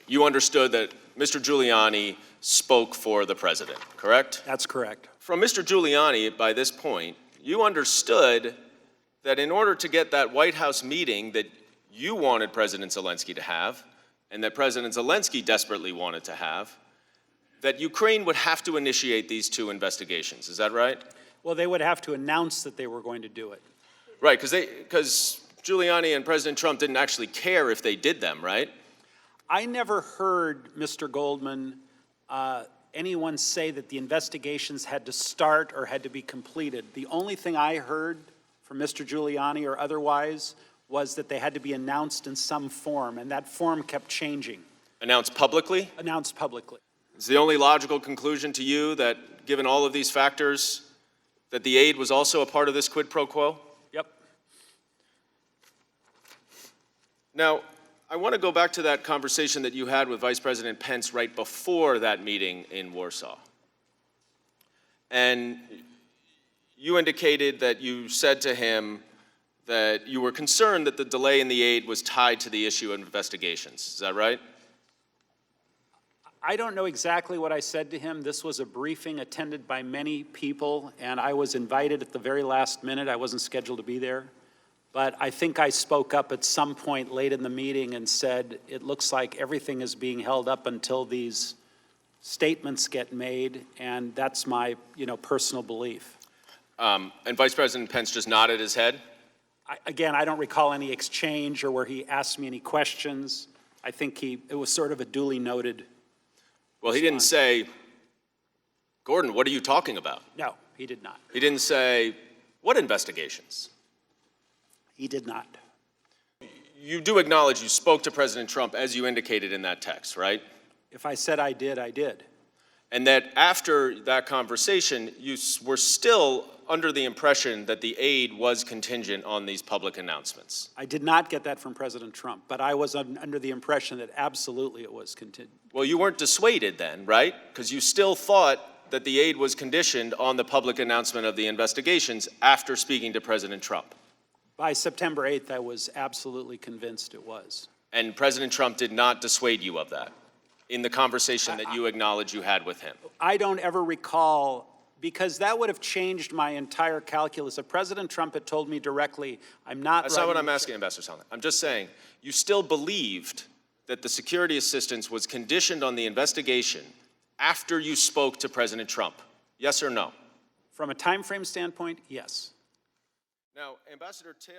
you understood that Mr. Giuliani spoke for the president, correct? That's correct. From Mr. Giuliani, by this point, you understood that in order to get that White House meeting that you wanted President Zelensky to have, and that President Zelensky desperately wanted to have, that Ukraine would have to initiate these two investigations. Is that right? Well, they would have to announce that they were going to do it. Right, because Giuliani and President Trump didn't actually care if they did them, right? I never heard, Mr. Goldman, anyone say that the investigations had to start or had to be completed. The only thing I heard from Mr. Giuliani or otherwise was that they had to be announced in some form, and that form kept changing. Announced publicly? Announced publicly. Is the only logical conclusion to you that, given all of these factors, that the aid was also a part of this quid pro quo? Yep. Now, I want to go back to that conversation that you had with Vice President Pence right before that meeting in Warsaw. And you indicated that you said to him that you were concerned that the delay in the aid was tied to the issue of investigations. Is that right? I don't know exactly what I said to him. This was a briefing attended by many people, and I was invited at the very last minute. I wasn't scheduled to be there. But I think I spoke up at some point late in the meeting and said, it looks like everything is being held up until these statements get made, and that's my, personal belief. And Vice President Pence just nodded his head? Again, I don't recall any exchange or where he asked me any questions. I think it was sort of a duly noted. Well, he didn't say, Gordon, what are you talking about? No, he did not. He didn't say, what investigations? He did not. You do acknowledge you spoke to President Trump as you indicated in that text, right? If I said I did, I did. And that after that conversation, you were still under the impression that the aid was contingent on these public announcements. I did not get that from President Trump, but I was under the impression that absolutely it was contingent. Well, you weren't dissuaded then, right? Because you still thought that the aid was conditioned on the public announcement of the investigations after speaking to President Trump. By September 8th, I was absolutely convinced it was. And President Trump did not dissuade you of that in the conversation that you acknowledge you had with him? I don't ever recall, because that would have changed my entire calculus. If President Trump had told me directly, I'm not— That's not what I'm asking, Ambassador Sondland. I'm just saying, you still believed that the security assistance was conditioned on the investigation after you spoke to President Trump, yes or no? From a time frame standpoint, yes. Now, Ambassador Taylor—